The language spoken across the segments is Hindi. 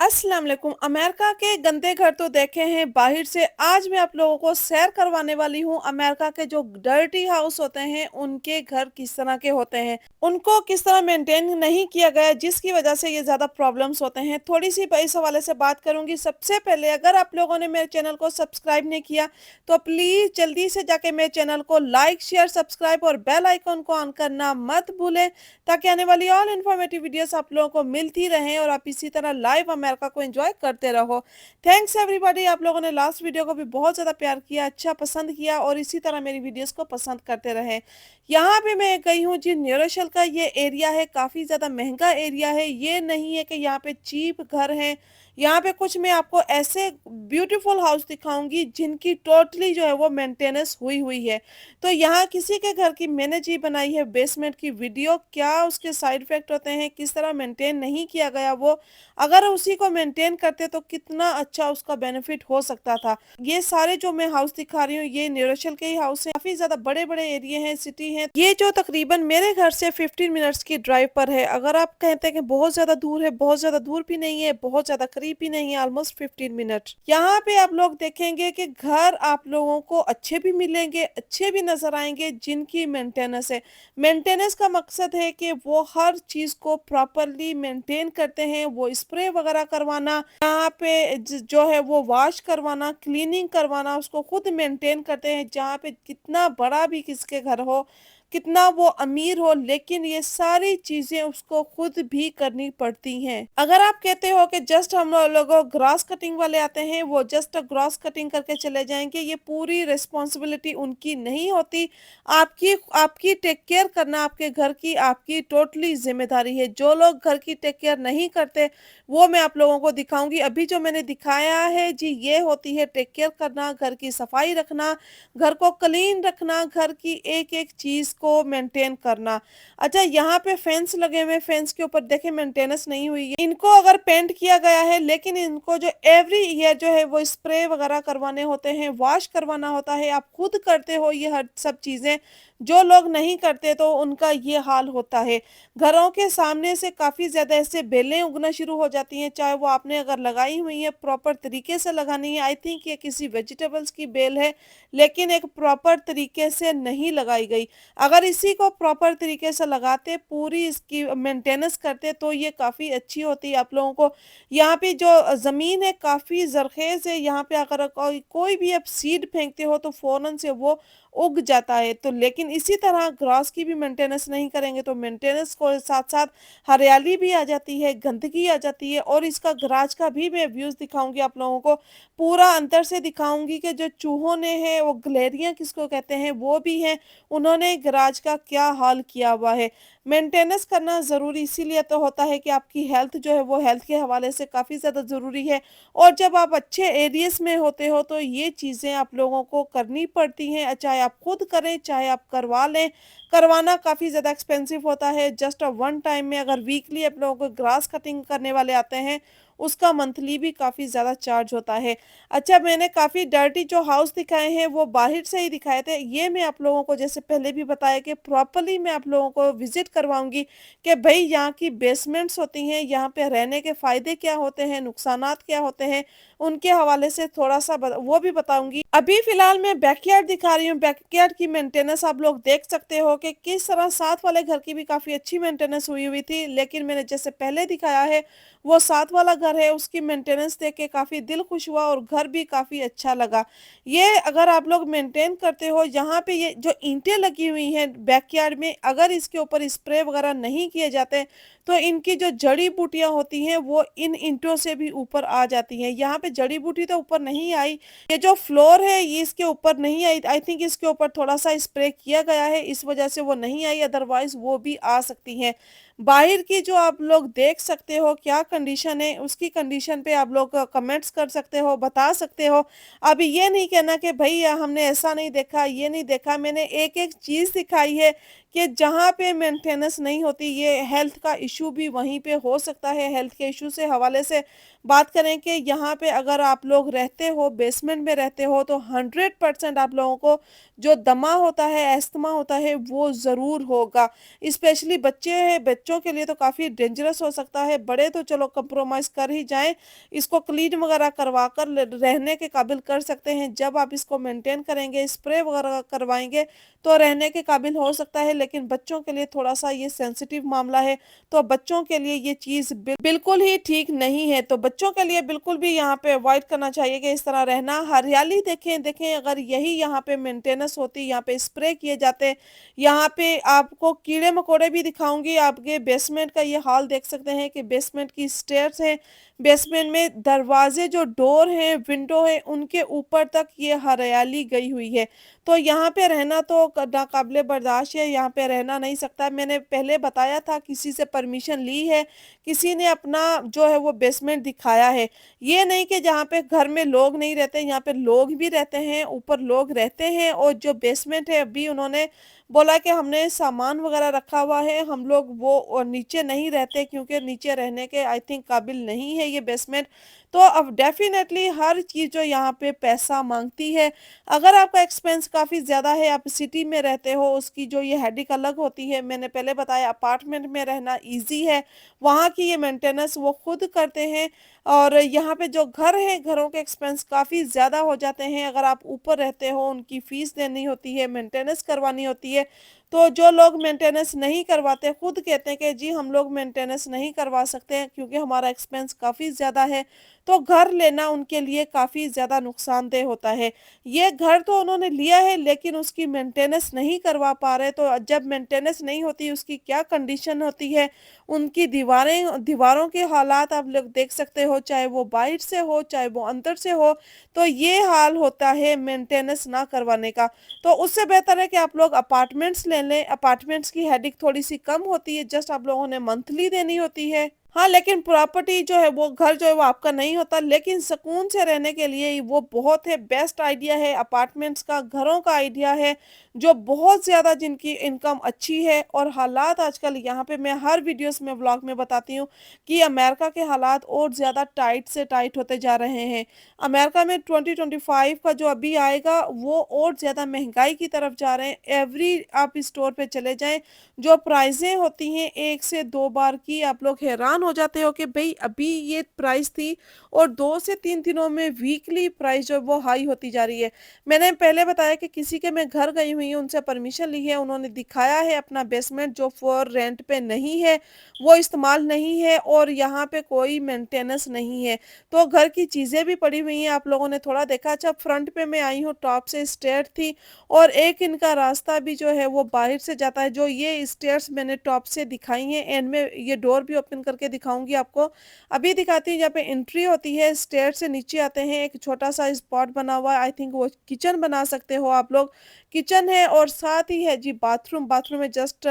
अस्सलाम वालेकुम। अमेरिका के गंदे घर तो देखे हैं बाहर से। आज मैं आप लोगों को सैर करवाने वाली हूँ अमेरिका के जो डर्टी हाउस होते हैं उनके घर किस तरह के होते हैं, उनको किस तरह मेंटेन नहीं किया गया है, जिसकी वजह से ये ज़्यादा प्रॉब्लम्स होते हैं। थोड़ी सी इस हवाले से बात करूंगी। सबसे पहले अगर आप लोगों ने मेरे चैनल को सब्सक्राइब नहीं किया तो प्लीज़ जल्दी से जाके मेरे चैनल को लाइक शेयर सब्सक्राइब और बेल आइकन को ऑन करना मत भूलें, ताकि आने वाली ऑल इन्फॉर्मेटिव वीडियोस आप लोगों को मिलती रहें और आप इसी तरह लाइव अमेरिका को एंजॉय करते रहो। थैंक्स एवरीबॉडी, आप लोगों ने लास्ट वीडियो को भी बहुत ज़्यादा प्यार किया, अच्छा पसंद किया और इसी तरह मेरी वीडियोस को पसंद करते रहें। यहाँ पे मैं गई हूँ जी, न्यूरोशल का ये एरिया है, काफ़ी ज़्यादा महंगा एरिया है। ये नहीं है कि यहाँ पे चीप घर हैं। यहाँ पे कुछ मैं आपको ऐसे ब्यूटीफुल हाउस दिखाऊंगी जिनकी टोटली जो है वो मेंटेनेंस हुई हुई है। तो यहाँ किसी के घर की मैंने जी बनाई है बेसमेंट की वीडियो, क्या उसके साइड इफेक्ट होते हैं, किस तरह मेंटेन नहीं किया गया वो, अगर उसी को मेंटेन करते तो कितना अच्छा उसका बेनिफिट हो सकता था। ये सारे जो मैं हाउस दिखा रही हूँ ये न्यूरोशल के ही हाउस हैं, काफी ज्यादा बड़े बड़े एरिया हैं, सिटी है ये, जो तकरीबन मेरे घर से 15 मिनट्स की ड्राइव पर है। अगर आप कहते हैं कि बहुत ज्यादा दूर है, बहुत ज्यादा दूर भी नहीं है, बहुत ज्यादा करीब भी नहीं है, ऑलमोस्ट 15 मिनट। यहाँ पे आप लोग देखेंगे कि घर आप लोगों को अच्छे भी मिलेंगे, अच्छे भी नजर आएंगे जिनकी मेंटेनेंस है। मेंटेनेंस का मकसद है कि वो हर चीज को प्रॉपरली मेंटेन करते हैं। वो स्प्रे वगैरह करवाना, यहाँ पे जो है वो वॉश करवाना, क्लीनिंग करवाना, उसको खुद मेंटेन करते हैं। जहाँ पे कितना बड़ा भी किसके घर हो, कितना वो अमीर हो, लेकिन ये सारी चीजें उसको खुद भी करनी पड़ती हैं। अगर आप कहते हो कि जस्ट हम लोगों ग्रास कटिंग वाले आते हैं, वो जस्ट ग्रास कटिंग करके चले जाएंगे, ये पूरी रिस्पॉन्सिबिलिटी उनकी नहीं होती। आपकी आपकी टेक केयर करना आपके घर की आपकी टोटली जिम्मेदारी है। जो लोग घर की टेक केयर नहीं करते वो मैं आप लोगों को दिखाऊंगी। अभी जो मैंने दिखाया है जी, ये होती है टेक केयर करना, घर की सफाई रखना, घर को क्लीन रखना, घर की एक एक चीज को मेंटेन करना। अच्छा, यहाँ पे फेंस लगे हुए, फेंस के ऊपर देखे मेंटेनेंस नहीं हुई है। इनको अगर पेंट किया गया है, लेकिन इनको जो एवरी ईयर जो है वो स्प्रे वगैरह करवाने होते हैं, वॉश करवाना होता है। आप खुद करते हो ये हर सब चीजें, जो लोग नहीं करते तो उनका ये हाल होता है। घरों के सामने से काफी ज्यादा ऐसे बेलें उगना शुरू हो जाती हैं, चाहे वो आपने अगर लगाई हुई है प्रॉपर तरीके से लगानी है। आई थिंक ये किसी वेजिटेबल्स की बेल है, लेकिन एक प्रॉपर तरीके से नहीं लगाई गई। अगर इसी को प्रॉपर तरीके से लगाते, पूरी इसकी मेंटेनेंस करते, तो ये काफ़ी अच्छी होती है। आप लोगों को यहाँ पे जो ज़मीन है काफ़ी ज़रखेज़ है। यहाँ पे अगर कोई भी आप सीड फेंकते हो तो फ़ौरन से वो उग जाता है। तो लेकिन इसी तरह ग्रास की भी मेंटेनेंस नहीं करेंगे तो मेंटेनेंस को साथ साथ हरियाली भी आ जाती है, गंदगी आ जाती है। और इसका गराज का भी मैं व्यूज़ दिखाऊंगी आप लोगों को, पूरा अंदर से दिखाऊंगी कि जो चूहों ने है, वो गलेरिया किसको कहते हैं, वो भी हैं, उन्होंने गराज का क्या हाल किया हुआ है। मेंटेनेंस करना ज़रूरी इसीलिए तो होता है कि आपकी हेल्थ जो है वो हेल्थ के हवाले से काफ़ी ज़्यादा ज़रूरी है। और जब आप अच्छे एरियस में होते हो तो ये चीज़ें आप लोगों को करनी पड़ती हैं, चाहे आप खुद करें चाहे आप करवा लें। करवाना काफ़ी ज़्यादा एक्सपेंसिव होता है। जस्ट वन टाइम में अगर वीकली आप लोगों को ग्रास कटिंग करने वाले आते हैं, उसका मंथली भी काफ़ी ज़्यादा चार्ज होता है। अच्छा, मैंने काफ़ी डर्टी जो हाउस दिखाए हैं वो बाहर से ही दिखाए थे। ये मैं आप लोगों को जैसे पहले भी बताया कि प्रॉपर्ली मैं आप लोगों को विजिट करवाऊंगी कि भाई यहाँ की बेसमेंट्स होती हैं, यहाँ पे रहने के फ़ायदे क्या होते हैं, नुकसानात क्या होते हैं, उनके हवाले से थोड़ा सा वो भी बताऊंगी। अभी फिलहाल मैं बैकयार्ड दिखा रही हूँ। बैकयार्ड की मेंटेनेंस आप लोग देख सकते हो कि किस तरह साथ वाले घर की भी काफ़ी अच्छी मेंटेनेंस हुई हुई थी, लेकिन मैंने जैसे पहले दिखाया है वो साथ वाला घर है, उसकी मेंटेनेंस देख के काफ़ी दिल खुश हुआ और घर भी काफ़ी अच्छा लगा। ये अगर आप लोग मेंटेन करते हो, यहाँ पे ये जो ईंटें लगी हुई हैं बैकयार्ड में, अगर इसके ऊपर स्प्रे वगैरह नहीं किए जाते तो इनकी जो जड़ी बूटियां होती हैं वो इन ईंटों से भी ऊपर आ जाती हैं। यहाँ पे जड़ी बूटी तो ऊपर नहीं आई, ये जो फ्लोर है ये इसके ऊपर नहीं आई। आई थिंक इसके ऊपर थोड़ा सा स्प्रे किया गया है, इस वजह से वो नहीं आई, अदरवाइज वो भी आ सकती हैं। बाहर की जो आप लोग देख सकते हो क्या कंडीशन है, उसकी कंडीशन पे आप लोग कमेंट्स कर सकते हो, बता सकते हो। अभी ये नहीं कहना कि भाई हमने ऐसा नहीं देखा, ये नहीं देखा। मैंने एक एक चीज़ दिखाई है कि जहाँ पे मेंटेनेंस नहीं होती, ये हेल्थ का इश्यू भी वहीं पे हो सकता है। हेल्थ के इश्यू से हवाले से बात करें कि यहाँ पे अगर आप लोग रहते हो, बेसमेंट में रहते हो, तो 100% आप लोगों को जो दमा होता है, अस्थमा होता है, वो ज़रूर होगा। स्पेशली बच्चे हैं, बच्चों के लिए तो काफ़ी डेंजरस हो सकता है। बड़े तो चलो कंप्रोमाइज़ कर ही जाएँ, इसको क्लीन वगैरह करवा कर ल रहने के काबिल कर सकते हैं। जब आप इसको मेंटेन करेंगे, स्प्रे वगैरह करवाएँगे, तो रहने के काबिल हो सकता है। लेकिन बच्चों के लिए थोड़ा-सा ये सेंसिटिव मामला है, तो बच्चों के लिए ये चीज़ बिल्कुल ही ठीक नहीं है। तो बच्चों के लिए बिल्कुल भी यहाँ पे अवॉइड करना चाहिए कि इस तरह रहना। हरियाली देखें देखें, अगर यही यहाँ पे मेंटेनेंस होती, यहाँ पे स्प्रे किए जाते, यहाँ पे आपको कीड़े-मकोड़े भी दिखाऊँगी। आपके बेसमेंट का ये हाल देख सकते हैं कि बेसमेंट की स्टेयर्स हैं, बेसमेंट में दरवाजे जो डोर हैं, विंडो है, उनके ऊपर तक ये हरियाली गई हुई है। तो यहाँ पे रहना तो नाकाबिले बर्दाश्त है, यहाँ पे रहना नहीं सकता। मैंने पहले बताया था, किसी से परमिशन ली है, किसी ने अपना जो है वो बेसमेंट दिखाया है। ये नहीं कि जहाँ पे घर में लोग नहीं रहते, यहाँ पे लोग भी रहते हैं, ऊपर लोग रहते हैं, और जो बेसमेंट है, अभी उन्होंने बोला कि हमने सामान वगैरह रखा हुआ है, हम लोग वो नीचे नहीं रहते, क्योंकि नीचे रहने के आई थिंक काबिल नहीं है ये बेसमेंट। तो अब डेफ़िनेटली हर चीज़ जो यहाँ पे पैसा माँगती है। अगर आपका एक्सपेंस काफ़ी ज़्यादा है, आप सिटी में रहते हो, उसकी जो ये हेडेक अलग होती है। मैंने पहले बताया अपार्टमेंट में रहना ईज़ी है, वहाँ की ये मेंटेनेंस वो खुद करते हैं। और यहाँ पे जो घर हैं, घरों के एक्सपेंस काफ़ी ज़्यादा हो जाते हैं। अगर आप ऊपर रहते हो, उनकी फ़ीस देनी होती है, मेंटेनेंस करवानी होती है। तो जो लोग मेंटेनेंस नहीं करवाते, खुद कहते हैं कि जी हम लोग मेंटेनेंस नहीं करवा सकते हैं, क्योंकि हमारा एक्सपेंस काफ़ी ज़्यादा है। तो घर लेना उनके लिए काफ़ी ज़्यादा नुकसानदेह होता है। ये घर तो उन्होंने लिया है, लेकिन उसकी मेंटेनेंस नहीं करवा पा रहे, तो जब मेंटेनेंस नहीं होती, उसकी क्या कंडीशन होती है, उनकी दीवारों के हालात आप लोग देख सकते हो, चाहे वो बाहर से हो, चाहे वो अंदर से हो। तो ये हाल होता है मेंटेनेंस ना करवाने का। तो उससे बेहतर है कि आप लोग अपार्टमेंट्स ले लें। अपार्टमेंट्स की हेडेक थोड़ी-सी कम होती है, जस्ट आप लोगों ने मंथली देनी होती है। हाँ, लेकिन प्रॉपर्टी जो है, वो घर जो है वो आपका नहीं होता, लेकिन सुकून से रहने के लिए वो बहुत है, बेस्ट आइडिया है अपार्टमेंट्स का, घरों का आइडिया है, जो बहुत ज़्यादा जिनकी इनकम अच्छी है। और हालात आजकल यहाँ पे मैं हर वीडियोज़ में, व्लॉग में बताती हूँ कि अमेरिका के हालात और ज़्यादा टाइट से टाइट होते जा रहे हैं। अमेरिका में 2025 का जो अभी आएगा, वो और ज़्यादा महँगाई की तरफ जा रहे हैं। एवरी आप स्टोर पे चले जाएँ, जो प्राइज़ें होती हैं 1 से 2 बार की, आप लोग हैरान हो जाते हो कि भई अभी ये प्राइस थी, और 2 से 3 दिनों में वीकली प्राइस जो है वो हाई होती जा रही है। मैंने पहले बताया कि किसी के मैं घर गई हुई हूँ, उनसे परमिशन ली है, उन्होंने दिखाया है अपना बेसमेंट जो फॉर रेंट पे नहीं है, वो इस्तेमाल नहीं है, और यहाँ पे कोई मेंटेनेंस नहीं है। तो घर की चीज़ें भी पड़ी हुई हैं, आप लोगों ने थोड़ा देखा। अच्छा, फ्रंट पे मैं आई हूँ, टॉप से स्टेयर थी, और एक इनका रास्ता भी जो है वो बाहर से जाता है। जो ये स्टेयर्स मैंने टॉप से दिखाई हैं, एंड में ये डोर भी ओपन करके दिखाऊँगी आपको। अभी दिखाती हूँ, जहाँ पे एंट्री होती है, स्टेयर से नीचे आते हैं, एक छोटा-सा स्पॉट बना हुआ है, आई थिंक वो किचन बना सकते हो आप लोग। किचन है, और साथ ही है जी बाथरूम। बाथरूम में जस्ट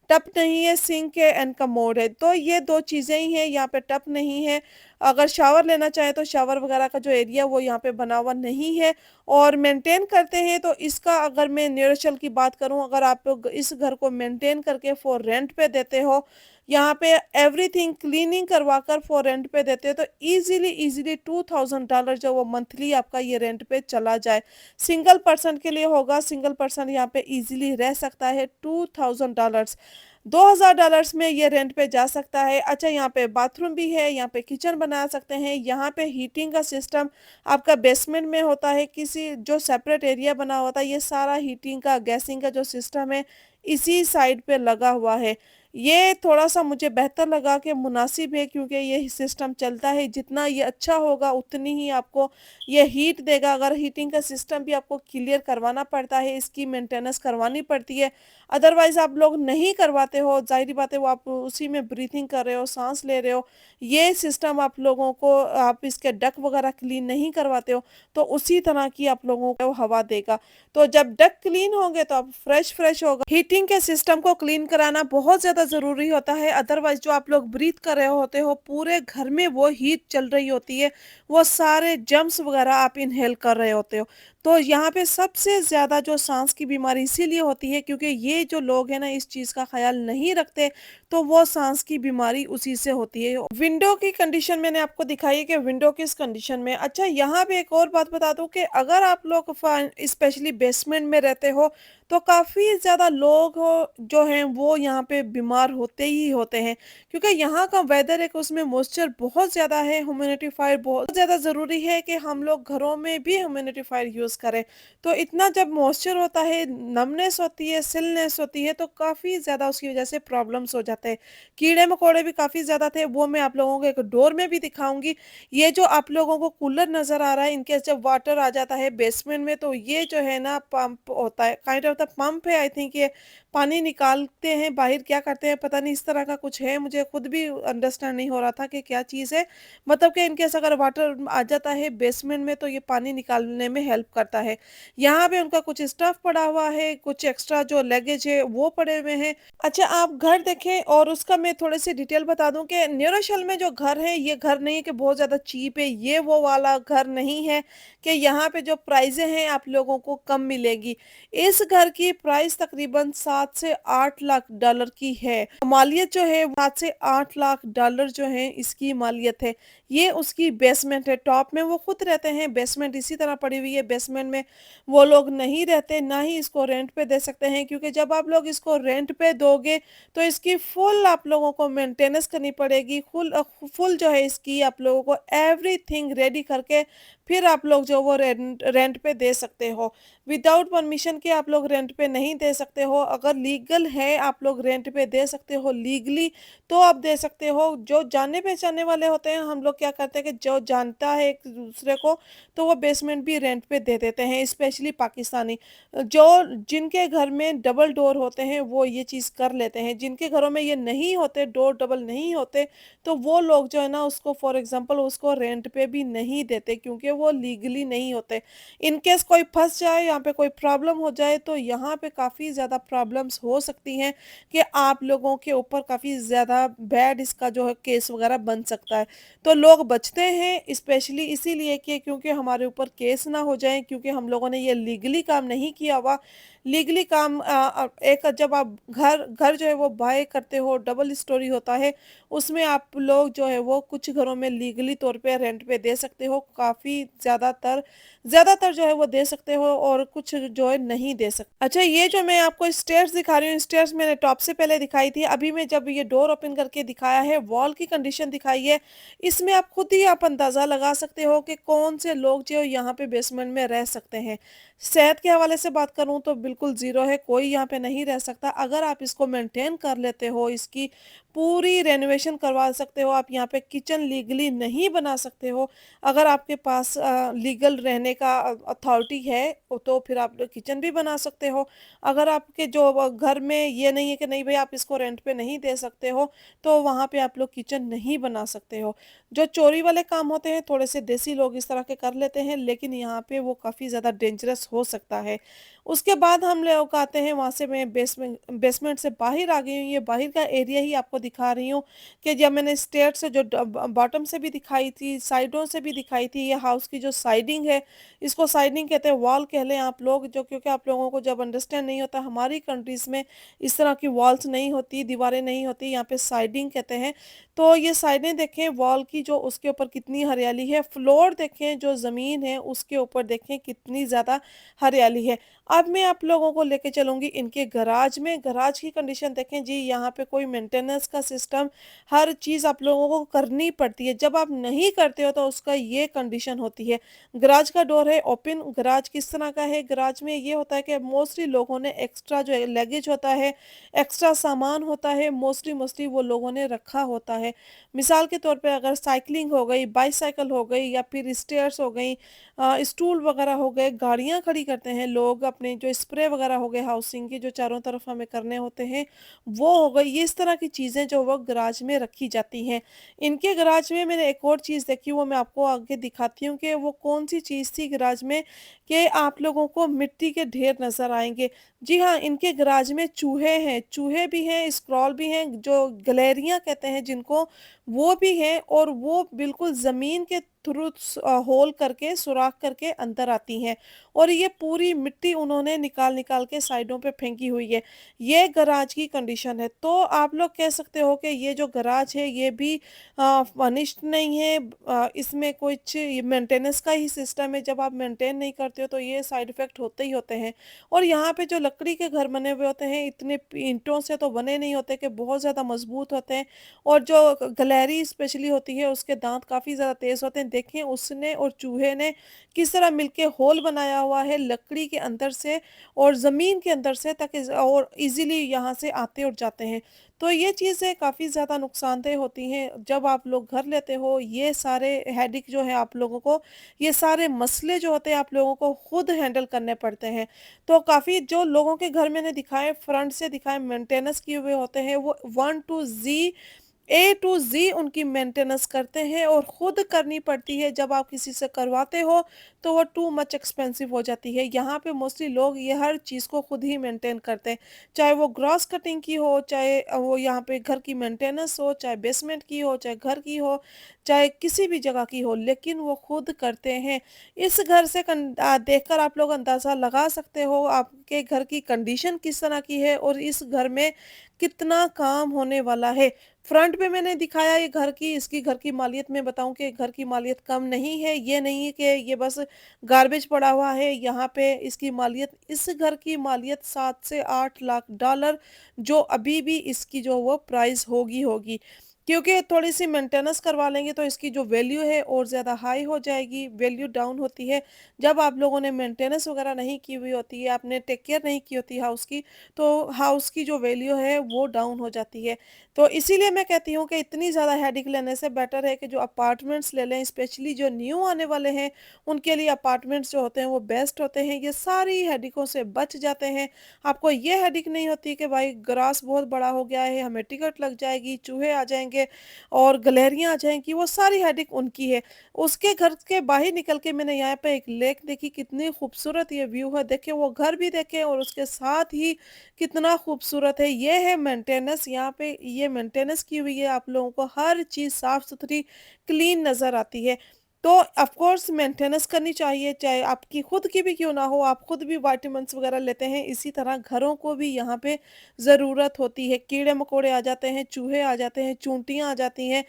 टब नहीं है, सिंक है एंड कमोड है। तो ये 2 चीज़ें ही हैं, यहाँ पे टब नहीं है। अगर शावर लेना चाहें, तो शावर वगैरह का जो एरिया वो यहाँ पे बना हुआ नहीं है। और मेंटेन करते हैं, तो इसका अगर मैं न्यूट्रिशन की बात करूँ, अगर आप लोग इस घर को मेंटेन करके फॉर रेंट पे देते हो, यहाँ पे एवरीथिंग क्लीनिंग करवाकर फॉर रेंट पे देते हो, तो इजीली $2000 जो वो मंथली आपका ये रेंट पे चला जाए। सिंगल पर्सन के लिए होगा, सिंगल पर्सन यहाँ पे इजीली रह सकता है। $2000 $2000 में ये रेंट पे जा सकता है। अच्छा, यहाँ पे बाथरूम भी है, यहाँ पे किचन बना सकते हैं, यहाँ पे हीटिंग का सिस्टम आपका बेसमेंट में होता है, किसी जो सेपरेट एरिया बना होता है, ये सारा हीटिंग का, गैसिंग का जो सिस्टम है, इसी साइड पे लगा हुआ है। ये थोड़ा-सा मुझे बेहतर लगा कि मुनासिब है, क्योंकि ये सिस्टम चलता है, जितना ये अच्छा होगा उतनी ही आपको ये हीट देगा। अगर हीटिंग का सिस्टम भी आपको क्लियर करवाना पड़ता है, इसकी मेंटेनेंस करवानी पड़ती है, अदरवाइज़ आप लोग नहीं करवाते हो, ज़ाहिर-सी बात है वो आप उसी में ब्रीथिंग कर रहे हो, साँस ले रहे हो। ये सिस्टम आप लोगों को, आप इसके डक्ट वगैरह क्लीन नहीं करवाते हो, तो उसी तरह की आप लोगों को हवा देगा। तो जब डक्ट क्लीन होंगे, तो आप फ्रेश होगा। हीटिंग के सिस्टम को क्लीन कराना बहुत ज़्यादा ज़रूरी होता है, अदरवाइज़ जो आप लोग ब्रीथ कर रहे होते हो, पूरे घर में वो हीट चल रही होती है, वो सारे जर्म्स वगैरह आप इन्हेल कर रहे होते हो। तो यहाँ पे सबसे ज़्यादा जो साँस की बीमारी इसीलिए होती है क्योंकि ये जो लोग हैं ना इस चीज़ का ख़्याल नहीं रखते, तो वो साँस की बीमारी उसी से होती है। विंडो की कंडीशन मैंने आपको दिखाई है कि विंडो किस कंडीशन में है। अच्छा, यहाँ पे एक और बात बता दूँ कि अगर आप लोग स्पेशली बेसमेंट में रहते हो, तो काफ़ी ज़्यादा लोग हो जो हैं वो यहाँ पे बीमार होते ही होते हैं। क्योंकि यहाँ का वेदर एक उसमें मॉइस्चर बहुत ज़्यादा है, ह्यूमिडिफायर बहुत ज़्यादा ज़रूरी है कि हम लोग घरों में भी ह्यूमिडिफायर यूज़ करें। तो इतना जब मॉइस्चर होता है, नमनेस होती है, सिलनेस होती है, तो काफ़ी ज़्यादा उसकी वज़ह से प्रॉब्लम्स हो जाते हैं। कीड़े-मकोड़े भी काफ़ी ज़्यादा थे, वो मैं आप लोगों को एक डोर में भी दिखाऊँगी। ये जो आप लोगों को कूलर नज़र आ रहा है, इन केस जब वाटर आ जाता है बेसमेंट में, तो ये जो है ना पंप होता है, काइंड ऑफ द पंप है आई थिंक ये। पानी निकालते हैं बाहर, क्या करते हैं पता नहीं, इस तरह का कुछ है, मुझे खुद भी अंडरस्टैंड नहीं हो रहा था कि क्या चीज़ है। मतलब कि इन केस अगर वाटर आ जाता है बेसमेंट में तो ये पानी निकालने में हेल्प करता है। यहाँ पे उनका कुछ स्टफ पड़ा हुआ है, कुछ एक्स्ट्रा जो लगेज है वो पड़े हुए हैं। अच्छा, आप घर देखें और उसका मैं थोड़ी-सी डिटेल बता दूँ कि न्यूरोशल में जो घर है, ये घर नहीं है कि बहुत ज़्यादा चीप है, ये वो वाला घर नहीं है कि यहाँ पे जो प्राइज़ें हैं आप लोगों को कम मिलेगी। इस घर की प्राइस तकरीबन 7 से 8 लाख डॉलर की है। मालियत जो है 7 से 8 लाख डॉलर जो है इसकी मालियत है। ये उसकी बेसमेंट है, टॉप में वो खुद रहते हैं, बेसमेंट इसी तरह पड़ी हुई है, बेसमेंट में वो लोग नहीं रहते, ना ही इसको रेंट पे दे सकते हैं क्योंकि जब आप लोग इसको रेंट पे दोगे तो इसकी फुल आप लोगों को मेंटेनेंस करनी पड़ेगी, फुल जो है इसकी आप लोगों को एवरीथिंग रेडी करके फिर आप लोग जो वो रेंट रेंट पे दे सकते हो। विदाउट परमिशन के आप लोग रेंट पे नहीं दे सकते हो। अगर लीगल है आप लोग रेंट पे दे सकते हो लीगली, तो आप दे सकते हो। जो जाने पहचाने वाले होते हैं, हम लोग क्या करते हैं कि जो जानता है एक दूसरे को, तो वो बेसमेंट भी रेंट पे दे देते हैं, स्पेशली पाकिस्तानी। जो जिनके घर में डबल डोर होते हैं वो ये चीज़ कर लेते हैं, जिनके घरों में ये नहीं होते, डोर डबल नहीं होते, तो वो लोग जो है ना उसको फॉर एग्जांपल उसको रेंट पे भी नहीं देते क्योंकि वो लीगली नहीं होते। इन केस कोई फँस जाए, यहाँ पे कोई प्रॉब्लम हो जाए, तो यहाँ पे काफ़ी ज़्यादा प्रॉब्लम्स हो सकती हैं कि आप लोगों के ऊपर काफ़ी ज़्यादा बैड इसका जो है केस वगैरह बन सकता है। तो लोग बचते हैं स्पेशली इसीलिए कि क्योंकि हमारे ऊपर केस ना हो जाए, क्योंकि हम लोगों ने ये लीगली काम नहीं किया हुआ। लीगली काम एक जब आप घर घर जो है वो बाय करते हो, डबल स्टोरी होता है, उसमें आप लोग जो है वो कुछ घरों में लीगली तौर पे रेंट पे दे सकते हो, काफ़ी ज़्यादातर जो है वो दे सकते हो और कुछ जो है नहीं दे सकते। अच्छा, ये जो मैं आपको स्टेयर्स दिखा रही हूँ, स्टेयर्स मैंने टॉप से पहले दिखाई थी, अभी मैं जब ये डोर ओपन करके दिखाया है, वॉल की कंडीशन दिखाई है, इसमें आप खुद ही आप अंदाज़ा लगा सकते हो कि कौन से लोग जो यहाँ पे बेसमेंट में रह सकते हैं। सेहत के हवाले से बात करूँ तो बिल्कुल ज़ीरो है, कोई यहाँ पे नहीं रह सकता। अगर आप इसको मेंटेन कर लेते हो, इसकी पूरी रेनोवेशन करवा सकते हो, आप यहाँ पे किचन लीगली नहीं बना सकते हो। अगर आपके पास लीगल रहने का अथॉरिटी है तो फिर आप लोग किचन भी बना सकते हो। अगर आपके जो घर में ये नहीं है कि नहीं भई आप इसको रेंट पे नहीं दे सकते हो, तो वहाँ पे आप लोग किचन नहीं बना सकते हो। जो चोरी वाले काम होते हैं, थोड़े से देसी लोग इस तरह के कर लेते हैं, लेकिन यहाँ पे वो काफ़ी ज़्यादा डेंजरस हो सकता है। उसके बाद हम लोग आते हैं वहाँ से, मैं बेसमेंट से बाहर आ गई हूँ, ये बाहर का एरिया ही आपको दिखा रही हूँ कि जब मैंने स्टेयर से जो बॉटम से भी दिखाई थी, साइडों से भी दिखाई थी, ये हाउस की जो साइडिंग है, इसको साइडिंग कहते हैं, वॉल कह लें आप लोग, जो क्योंकि आप लोगों को जब अंडरस्टैंड नहीं होता, हमारी कंट्रीज़ में इस तरह की वॉल्स नहीं होती, दीवारें नहीं होती, यहाँ पे साइडिंग कहते हैं। तो ये साइडें देखें वॉल की, जो उसके ऊपर कितनी हरियाली है, फ्लोर देखें, जो ज़मीन है उसके ऊपर देखें कितनी ज़्यादा हरियाली है। अब मैं आप लोगों को लेके चलूँगी इनके गराज में, गराज की कंडीशन देखें जी, यहाँ पे कोई मेंटेनेंस का सिस्टम, हर चीज़ आप लोगों को करनी पड़ती है। जब आप नहीं करते हो तो उसका ये कंडीशन होती है। गराज का डोर है ओपन, गराज किस तरह का है, गराज में ये होता है कि मोस्टली लोगों ने एक्स्ट्रा जो है लगेज होता है, एक्स्ट्रा सामान होता है, मोस्टली मोस्टली वो लोगों ने रखा होता है। मिसाल के तौर पे अगर साइक्लिंग हो गई, बाईसाइकिल हो गई या फिर स्टेयर्स हो गई, स्टूल वगैरह हो गए, गाड़ियाँ खड़ी करते हैं लोग, अपने जो स्प्रे वगैरह हो गए हाउसिंग के जो चारों तरफ हमें करने होते हैं, वो हो गई, ये इस तरह की चीज़ें जो वो गराज में रखी जाती हैं। इनके गराज में मैंने एक और चीज़ देखी, वो मैं आपको आगे दिखाती हूँ कि वो कौन सी चीज़ थी गराज में, कि आप लोगों को मिट्टी के ढेर नज़र आएँगे। जी हाँ, इनके गैराज में चूहे भी हैं, स्क्रोल भी हैं, जो गलेरियाँ कहते हैं जिनको, वो भी हैं और वो बिल्कुल ज़मीन के थ्रू होल करके, सुराख करके अंदर आती हैं और ये पूरी मिट्टी उन्होंने निकाल-निकाल के साइडों पे फेंकी हुई है। ये गैराज की कंडीशन है। तो आप लोग कह सकते हो कि ये जो गैराज है, ये भी फर्निश्ड नहीं है, इसमें कुछ ये मेंटेनेंस का ही सिस्टम है। जब आप मेंटेन नहीं करते हो, तो ये साइड इफ़ेक्ट होते ही होते हैं। और यहाँ पे जो लकड़ी के घर बने हुए होते हैं, इतने ईंटों से तो बने नहीं होते कि बहुत ज़्यादा मजबूत होते हैं और जो गलेरी स्पेशली होती है, उसके दांत काफ़ी ज़्यादा तेज़ होते हैं। देखें, उसने और चूहे ने किस तरह मिलके होल बनाया हुआ है लकड़ी के अंदर से और ज़मीन के अंदर से, ताकि और इजीली यहाँ से आते और जाते हैं। तो ये चीज़ें काफ़ी ज़्यादा नुकसानदेह होती हैं। जब आप लोग घर लेते हो, ये सारे हेडेक जो है आप लोगों को, ये सारे मसले जो होते हैं आप लोगों को खुद हैंडल करने पड़ते हैं। तो काफ़ी जो लोगों के घर मैंने दिखाए, फ्रंट से दिखाए, मेंटेनेंस किए हुए होते हैं, वो 1 टू ज़ी, ए टू ज़ी उनकी मेंटेनेंस करते हैं और खुद करनी पड़ती है। जब आप किसी से करवाते हो, तो वो टू मच एक्सपेंसिव हो जाती है। यहाँ पे मोस्टली लोग ये हर चीज़ को खुद ही मेंटेन करते हैं। चाहे वो ग्रॉस कटिंग की हो, चाहे वो यहाँ पे घर की मेंटेनेंस हो, चाहे बेसमेंट की हो, चाहे घर की हो, चाहे किसी भी जगह की हो, लेकिन वो खुद करते हैं। इस घर से देखकर आप लोग अंदाज़ा लगा सकते हो आपके घर की कंडीशन किस तरह की है और इस घर में कितना काम होने वाला है। फ्रंट पे मैंने दिखाया ये घर की, इसकी घर की मालियत मैं बताऊँ कि घर की मालियत कम नहीं है। ये नहीं है कि ये बस गार्बेज पड़ा हुआ है, यहाँ पे इसकी मालियत, इस घर की मालियत 7 से 8 लाख डॉलर, जो अभी भी इसकी जो वो प्राइस होगी। क्योंकि थोड़ी-सी मेंटेनेंस करवा लेंगे तो इसकी जो वैल्यू है और ज़्यादा हाई हो जाएगी, वैल्यू डाउन होती है। जब आप लोगों ने मेंटेनेंस वगैरह नहीं की हुई होती है, आपने टेक केयर नहीं की होती हाउस की, तो हाउस की जो वैल्यू है वो डाउन हो जाती है। तो इसीलिए मैं कहती हूँ कि इतनी ज़्यादा हेडेक लेने से बेटर है कि जो अपार्टमेंट्स ले लें, स्पेशली जो न्यू आने वाले हैं, उनके लिए अपार्टमेंट्स जो होते हैं वो बेस्ट होते हैं। ये सारी हेडेकों से बच जाते हैं। आपको ये हेडेक नहीं होती कि भाई ग्रास बहुत बड़ा हो गया है, हमें टिकट लग जाएगी, चूहे आ जाएँगे और गलेरियाँ आ जाएँगी, वो सारी हेडेक उनकी है। उसके घर के बाहर निकल के मैंने यहाँ पे एक लेक देखी, कितनी खूबसूरत ये व्यू है। देखिए, वो घर भी देखें और उसके साथ ही कितना खूबसूरत है। ये है मेंटेनेंस, यहाँ पे ये मेंटेनेंस की हुई है, आप लोगों को हर चीज़ साफ-सुथरी, क्लीन नज़र आती है। तो ऑफ कोर्स मेंटेनेंस करनी चाहिए, चाहे आपकी खुद की भी क्यों ना हो, आप खुद भी विटामिन्स वगैरह लेते हैं, इसी तरह घरों को भी यहाँ पे ज़रूरत होती है। कीड़े-मकोड़े आ जाते हैं, चूहे आ जाते हैं, चूंटियाँ आ जाती हैं,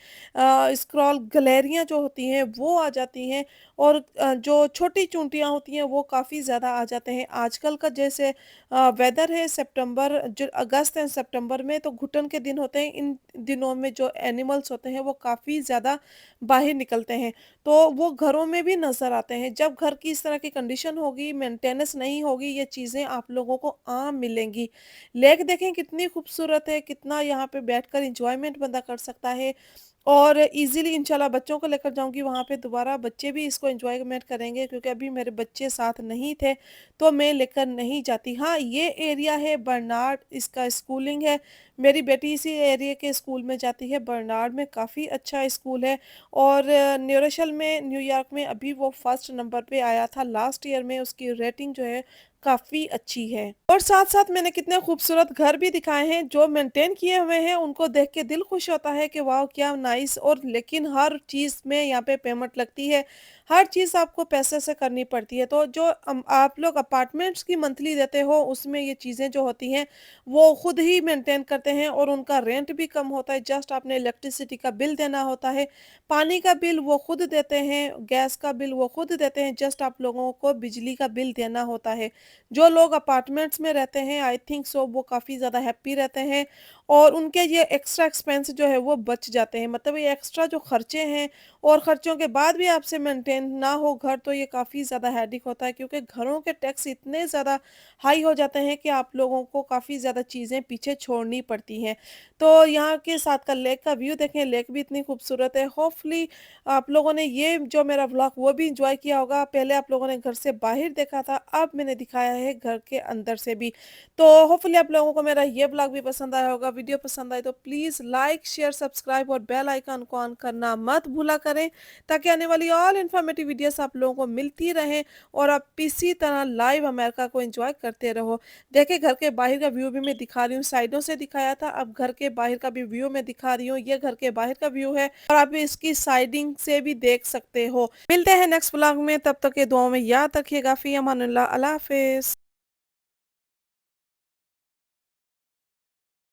स्क्रॉल गलेरियाँ जो होती हैं वो आ जाती हैं और जो छोटी चूंटियाँ होती हैं वो काफ़ी ज़्यादा आ जाते हैं। आजकल का जैसे वेदर है, सितंबर जो अगस्त एंड सितंबर में तो घुटन के दिन होते हैं, इन दिनों में जो एनिमल्स होते हैं वो काफ़ी ज़्यादा बाहर निकलते हैं। तो वो घरों में भी नज़र आते हैं। जब घर की इस तरह की कंडीशन होगी, मेंटेनेंस नहीं होगी, ये चीज़ें आप लोगों को आम मिलेंगी। लेक देखें कितनी खूबसूरत है, कितना यहाँ पे बैठकर एन्जॉयमेंट बंदा कर सकता है और इज़िली इंशाल्लाह बच्चों को लेकर जाऊँगी वहाँ पे दोबारा, बच्चे भी इसको एन्जॉयमेंट करेंगे क्योंकि अभी मेरे बच्चे साथ नहीं थे, तो मैं लेकर नहीं जाती। हाँ, ये एरिया है बर्नार्ड, इसका स्कूलिंग है। मेरी बेटी इसी एरिया के स्कूल में जाती है, बर्नार्ड में काफ़ी अच्छा स्कूल है और न्यूरोशल में, न्यूयॉर्क में अभी वो फर्स्ट नंबर पे आया था लास्ट ईयर में, उसकी रेटिंग जो है काफ़ी अच्छी है। और साथ-साथ मैंने कितने खूबसूरत घर भी दिखाए हैं जो मेंटेन किए हुए हैं, उनको देख के दिल खुश होता है कि वाओ क्या नाइस। और लेकिन हर चीज़ में यहाँ पे पेमेंट लगती है, हर चीज़ आपको पैसे से करनी पड़ती है। तो जो आप लोग अपार्टमेंट्स की मंथली देते हो, उसमें ये चीज़ें जो होती हैं वो खुद ही मेंटेन करते हैं और उनका रेंट भी कम होता है। जस्ट आपने इलेक्ट्रिसिटी का बिल देना होता है, पानी का बिल वो खुद देते हैं, गैस का बिल वो खुद देते हैं, जस्ट आप लोगों को बिजली का बिल देना होता है। जो लोग अपार्टमेंट्स में रहते हैं, आई थिंक सो, वो काफ़ी ज़्यादा हैप्पी रहते हैं और उनके ये एक्स्ट्रा एक्सपेंस जो है वो बच जाते हैं। मतलब ये एक्स्ट्रा जो खर्चे हैं और खर्चों के बाद भी आपसे मेंटेन ना हो घर, तो ये काफ़ी ज़्यादा हेडेक होता है क्योंकि घरों के टैक्स इतने ज़्यादा हाई हो जाते हैं कि आप लोगों को काफ़ी ज़्यादा चीज़ें पीछे छोड़नी पड़ती हैं। तो यहाँ के साथ का लेक का व्यू देखें, लेक भी इतनी खूबसूरत है। होपफुली आप लोगों ने ये जो मेरा व्लॉग वो भी एन्जॉय किया होगा। पहले आप लोगों ने घर से बाहर देखा था, अब मैंने दिखाया है घर के अंदर से भी। तो होपफुली आप लोगों को मेरा ये व्लॉग भी पसंद आया होगा। वीडियो पसंद आए तो प्लीज़ लाइक, शेयर, सब्सक्राइब और बेल आइकन को ऑन करना मत भूला करें। करें ताकि आने वाली ऑल इन्फॉर्मेटिव वीडियोस आप लोगों को मिलती रहें और आप इसी तरह लाइव अमेरिका को एंजॉय करते रहो। देखिए घर के बाहर का व्यू भी मैं दिखा रही हूँ, साइडों से दिखाया था, अब घर के बाहर का भी व्यू मैं दिखा रही हूँ। ये घर के बाहर का व्यू है और आप इसकी साइडिंग से भी देख सकते हो। मिलते हैं नेक्स्ट व्लॉग में, तब तक के दुआओं में याद रखिएगा। फी अमानुल्लाह, अल्लाह हाफिज।